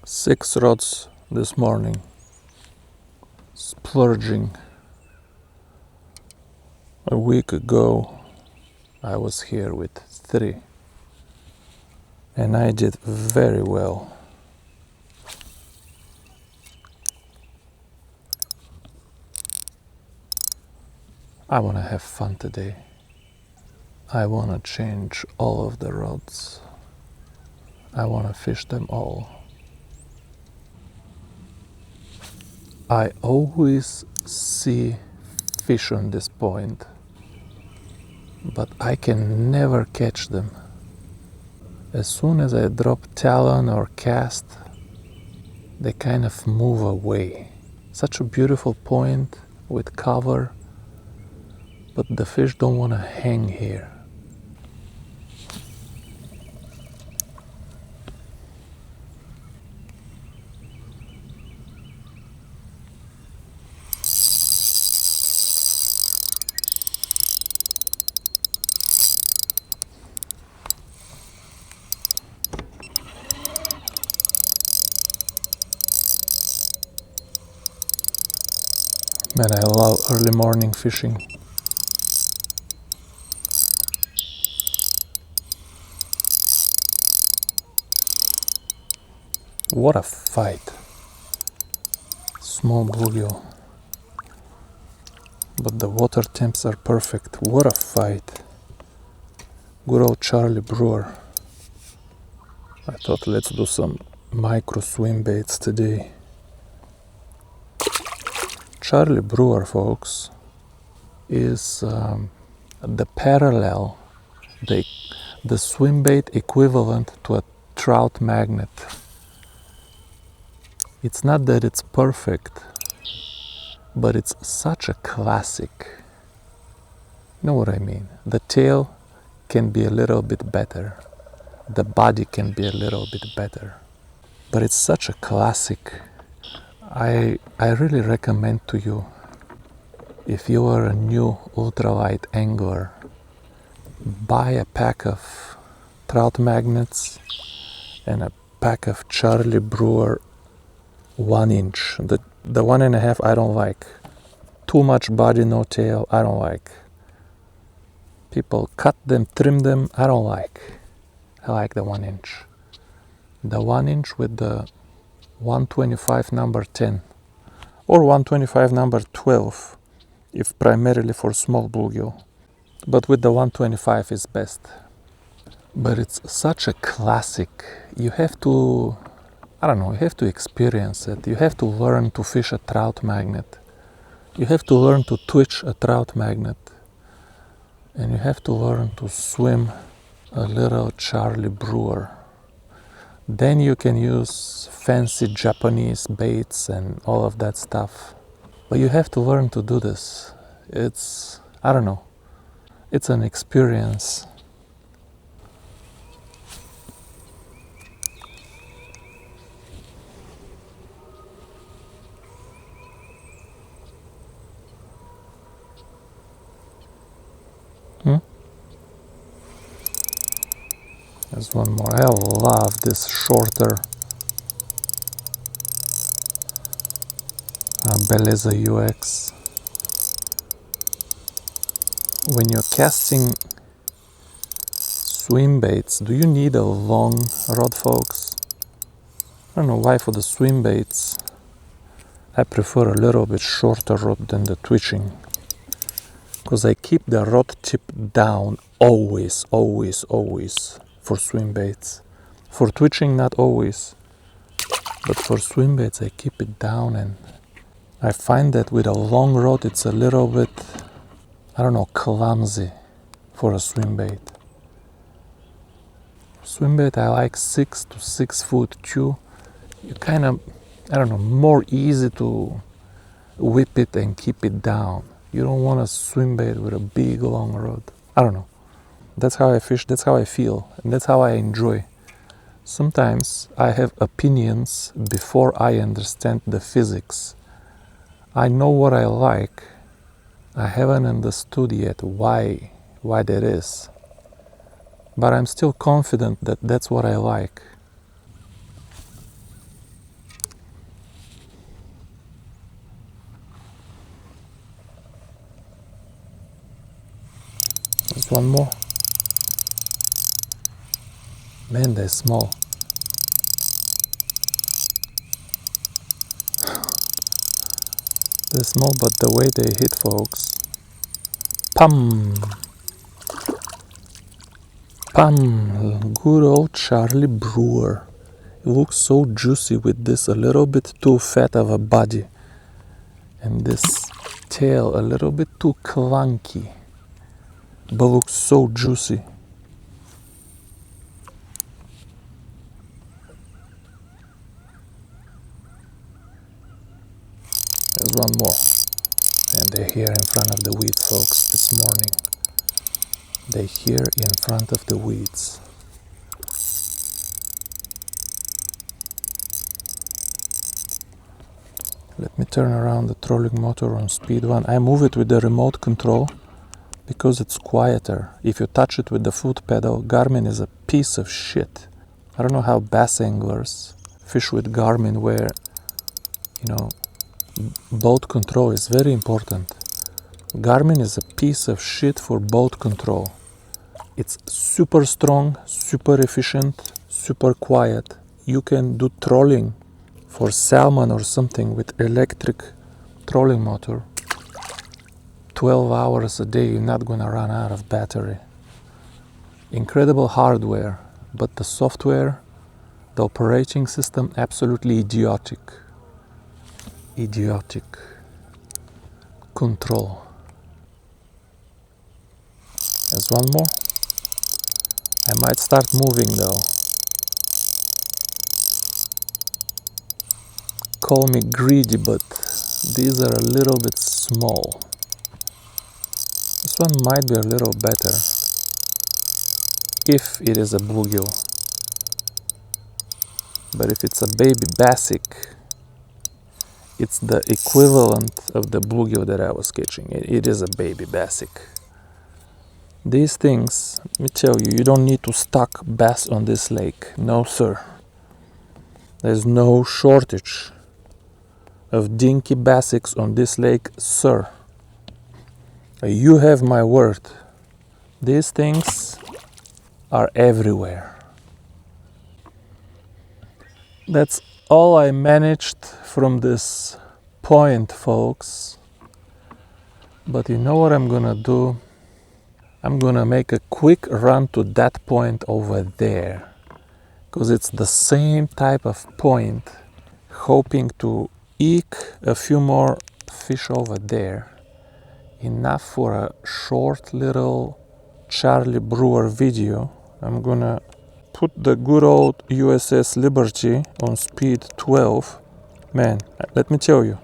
6 rods this morning, splurging. A week ago I was here with 3 and I did very well. I want to have fun today. I want to change all of the rods. I want to fish them all. I always see fish on this point, but I can never catch them. As soon as I drop talon or cast, they kind of move away. Such a beautiful point with cover, but the fish don't want to hang here. Man, I love early morning fishing. What a fight. Small bluegill. But the water temps are perfect. What a fight. Good old Charlie Brewer. I thought let's do some micro swim baits today. Charlie Brewer, folks, is the parallel, the swim bait equivalent to a trout magnet. It's not that it's perfect, but it's such a classic. You know what I mean? The tail can be a little bit better. The body can be a little bit better. But it's such a classic. I really recommend to you, if you are a new ultralight angler, buy a pack of trout magnets and a pack of Charlie Brewer 1 inch. The 1.5 I don't like. Too much body, no tail, I don't like. People cut them, trim them, I don't like. I like the 1 inch. The 1 inch with the 125 number 10 or 125 number 12 if primarily for small bluegill, but with the 125 is best. But it's such a classic. You have to, I don't know, you have to experience it. You have to learn to fish a trout magnet. You have to learn to twitch a trout magnet, and you have to learn to swim a little Charlie Brewer. Then you can use fancy Japanese baits and all of that stuff. But you have to learn to do this. It's, I don't know, it's an experience. There's one more. I love this shorter Beleza UX. When you're casting swim baits, do you need a long rod, folks? I don't know why for the swim baits I prefer a little bit shorter rod than the twitching, because I keep the rod tip down always for swim baits. For twitching, not always, but for swim baits I keep it down, and I find that with a long rod it's a little bit, I don't know, clumsy for a swim bait. Swim bait I like 6 to 6 foot 2. You kind of, I don't know, more easy to whip it and keep it down. You don't want a swim bait with a big long rod. I don't know. That's how I fish, that's how I feel, and that's how I enjoy. Sometimes I have opinions before I understand the physics. I know what I like. I haven't understood yet why that is. But I'm still confident that that's what I like. There's one more. Man, they're small. They're small, but the way they hit, folks. Pam! Pam! Good old Charlie Brewer. It looks so juicy with this a little bit too fat of a body. And this tail a little bit too clunky. But looks so juicy. There's one more. And they're here in front of the weeds, folks, this morning. They're here in front of the weeds. Let me turn around the trolling motor on speed 1. I move it with the remote control because it's quieter. If you touch it with the foot pedal, Garmin is a piece of shit. I don't know how bass anglers fish with Garmin where, boat control is very important. Garmin is a piece of shit for boat control. It's super strong, super efficient, super quiet. You can do trolling for salmon or something with electric trolling motor. 12 hours a day, you're not gonna run out of battery. Incredible hardware, but the software, the operating system, absolutely idiotic. Idiotic. Control. There's one more. I might start moving though. Call me greedy, but these are a little bit small. This one might be a little better if it is a bluegill. But if it's a baby bassic, it's the equivalent of the bluegill that I was catching. It is a baby bassic. These things, let me tell you, you don't need to stock bass on this lake. No, sir. There's no shortage of dinky bassics on this lake, sir. You have my word. These things are everywhere. That's all I managed from this point, folks. But you know what I'm gonna do? I'm gonna make a quick run to that point over there, because it's the same type of point, hoping to eke a few more fish over there. Enough for a short little Charlie Brewer video. I'm gonna put the good old USS Liberty on speed 12. Man, let me tell you,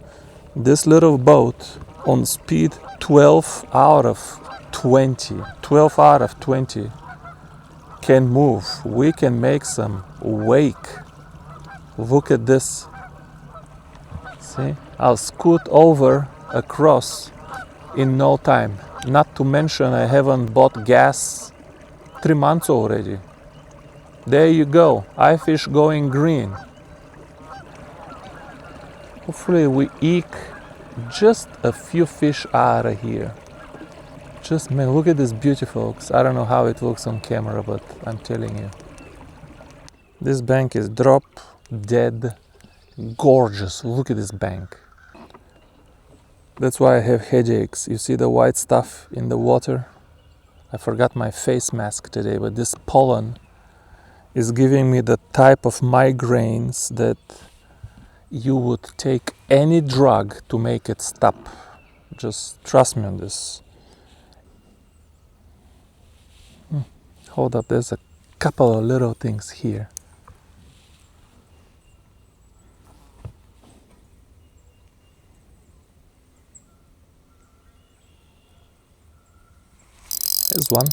this little boat on speed 12 out of 20 can move. We can make some wake. Look at this. See, I'll scoot over across in no time. Not to mention I haven't bought gas 3 months already. There you go, iFish going green. Hopefully we eke just a few fish out of here. Just, man, look at this beauty, folks. I don't know how it looks on camera, but I'm telling you. This bank is drop dead gorgeous. Look at this bank. That's why I have headaches. You see the white stuff in the water? I forgot my face mask today, but this pollen is giving me the type of migraines that you would take any drug to make it stop. Just trust me on this. Hold up, there's a couple of little things here. There's one.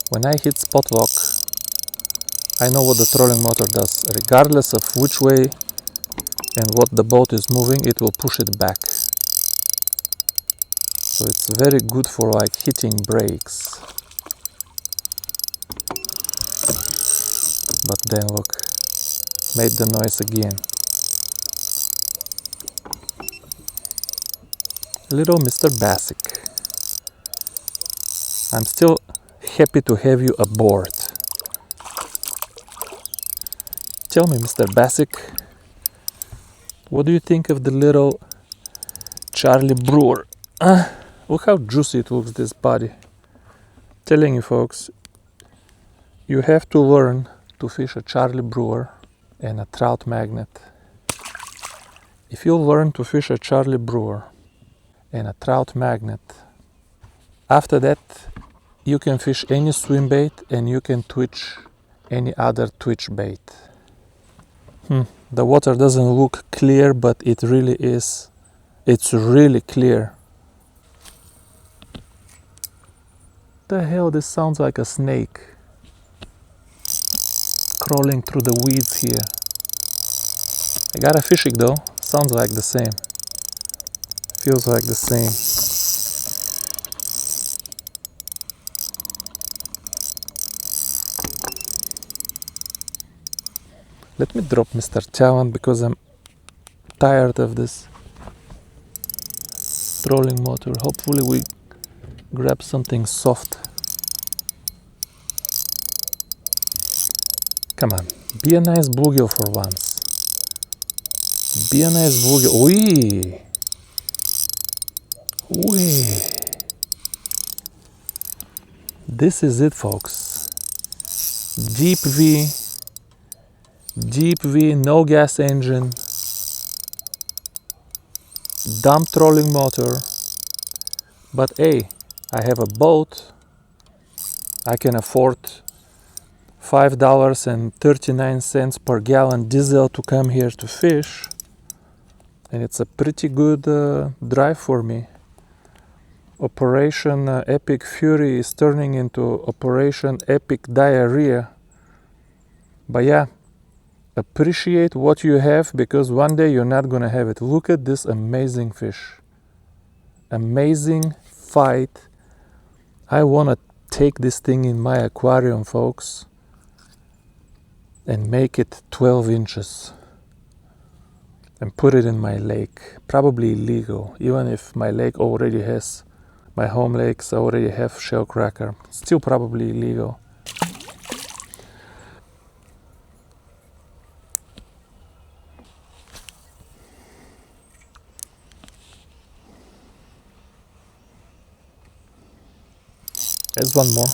When I hit spot lock, I know what the trolling motor does. Regardless of which way and what the boat is moving, it will push it back. So it's very good for like hitting brakes. But then look, made the noise again. Little Mr. Basic. I'm still happy to have you aboard. Tell me, Mr. Basic, what do you think of the little Charlie Brewer? Look how juicy it looks, this body. Telling you folks, you have to learn to fish a Charlie Brewer and a trout magnet. If you learn to fish a Charlie Brewer and a trout magnet, after that you can fish any swim bait and you can twitch any other twitch bait. The water doesn't look clear, but it really is. It's really clear. The hell, this sounds like a snake crawling through the weeds here. I got a fishing though. Sounds like the same. Feels like the same. Let me drop Mr. Talon because I'm tired of this trolling motor. Hopefully we grab something soft. Come on, be a nice bluegill for once. Be a nice bluegill. Wee! Wee! This is it, folks. Deep V, no gas engine, dumb trolling motor. But hey, I have a boat. I can afford $5.39 per gallon diesel to come here to fish, and it's a pretty good drive for me. Operation Epic Fury is turning into Operation Epic Diarrhea. But yeah, appreciate what you have, because one day you're not gonna have it. Look at this amazing fish. Amazing fight. I wanna take this thing in my aquarium, folks, and make it 12 inches and put it in my lake. Probably illegal, even if my lake already has, my home lakes already have Shellcracker. Still probably illegal. There's one more.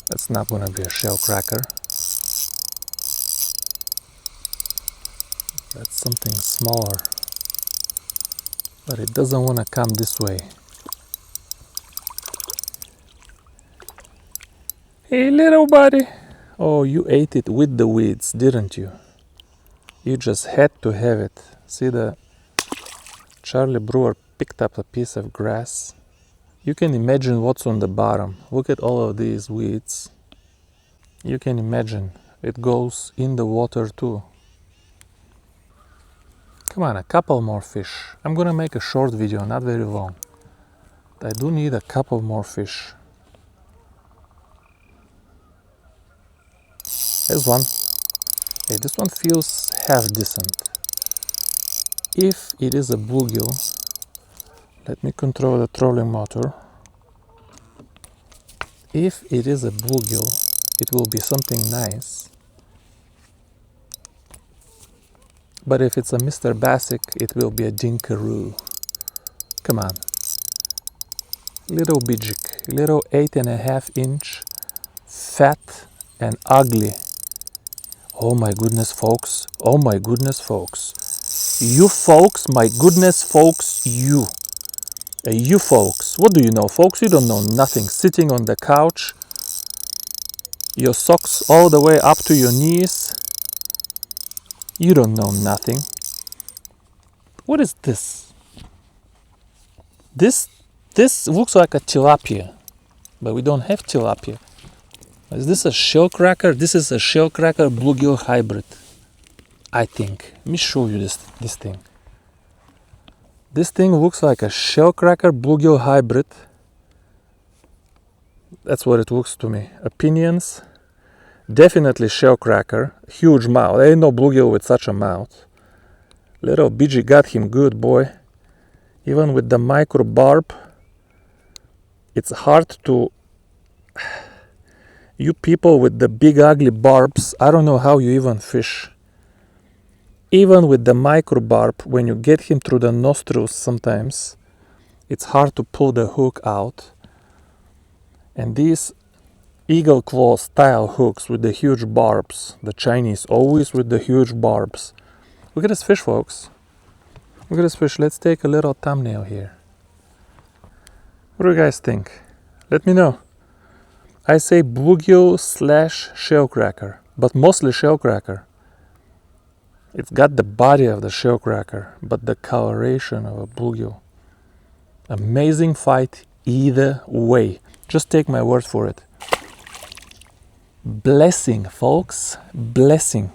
That's not gonna be a Shellcracker. That's something smaller. But it doesn't wanna come this way. Hey, little buddy. Oh, you ate it with the weeds, didn't you? You just had to have it. See, the Charlie Brewer picked up a piece of grass. You can imagine what's on the bottom. Look at all of these weeds. You can imagine it goes in the water too. Come on, a couple more fish. I'm gonna make a short video, not very long. I do need a couple more fish. There's one. Hey, this one feels half decent. If it is a bluegill, let me control the trolling motor. If it is a bluegill, it will be something nice. But if it's a Mr. Basic, it will be a dinkaroo. Come on. Little bijik, little 8.5 inch, fat and ugly. Oh my goodness, folks. Oh my goodness, folks. You folks, my goodness, folks, you. You folks, what do you know, folks? You don't know nothing. Sitting on the couch, your socks all the way up to your knees. You don't know nothing. What is this? This looks like a tilapia, but we don't have tilapia. Is this a shellcracker? This is a shellcracker bluegill hybrid, I think. Let me show you this thing. This thing looks like a shellcracker bluegill hybrid. That's what it looks to me. Opinions? Definitely shellcracker. Huge mouth. There ain't no bluegill with such a mouth. Little BG got him good, boy. Even with the micro barb, it's hard to... You people with the big ugly barbs, I don't know how you even fish. Even with the micro barb, when you get him through the nostrils sometimes, it's hard to pull the hook out. And these eagle claw style hooks with the huge barbs, the Chinese always with the huge barbs. Look at this fish, folks. Look at this fish. Let's take a little thumbnail here. What do you guys think? Let me know. I say bluegill / shellcracker, but mostly shellcracker. It's got the body of the shellcracker, but the coloration of a bluegill. Amazing fight either way. Just take my word for it. Blessing, folks. Blessing.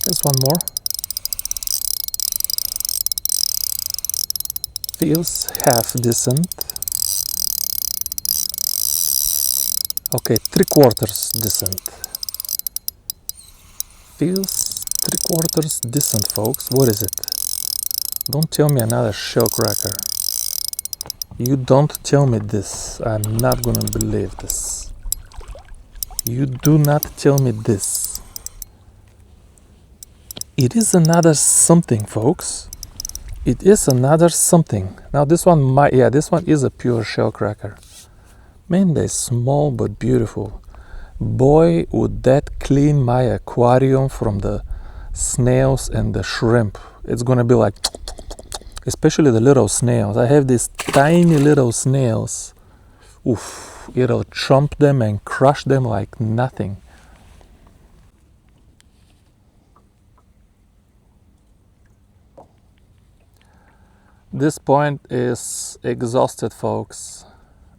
There's one more. Feels half decent. Okay, 3/4 decent. Feels 3/4 decent, folks. What is it? Don't tell me another shellcracker. You don't tell me this. I'm not gonna believe this. You do not tell me this. It is another something, folks. It is another something. Now this one might, yeah, this one is a pure shellcracker. Man, they're small but beautiful. Boy, would that clean my aquarium from the snails and the shrimp. It's gonna be like, especially the little snails. I have these tiny little snails. Oof, it'll chomp them and crush them like nothing. This point is exhausted, folks.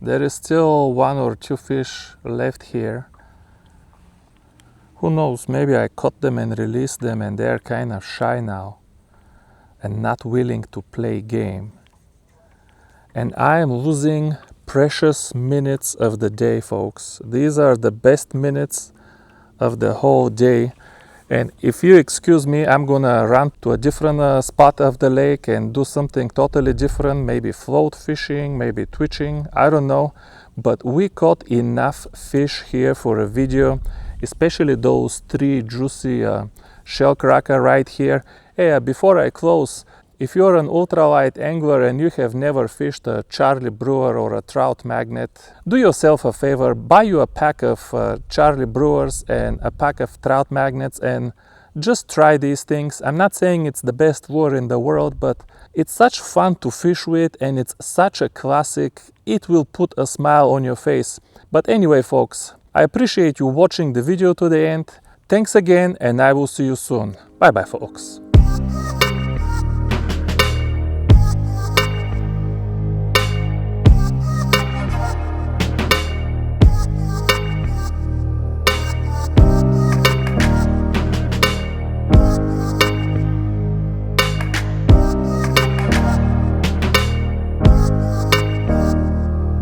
There is still 1 or 2 fish left here. Who knows, maybe I caught them and released them and they're kind of shy now and not willing to play game. And I am losing precious minutes of the day, folks. These are the best minutes of the whole day. And if you excuse me, I'm gonna run to a different spot of the lake and do something totally different, maybe float fishing, maybe twitching, I don't know. But we caught enough fish here for a video, especially those 3 juicy shellcracker right here. Hey, before I close, if you're an ultralight angler and you have never fished a Charlie Brewer or a trout magnet, do yourself a favor, buy you a pack of Charlie Brewers and a pack of trout magnets and just try these things. I'm not saying it's the best lure in the world, but it's such fun to fish with and it's such a classic. It will put a smile on your face. But anyway, folks, I appreciate you watching the video to the end. Thanks again and I will see you soon. Bye bye, folks.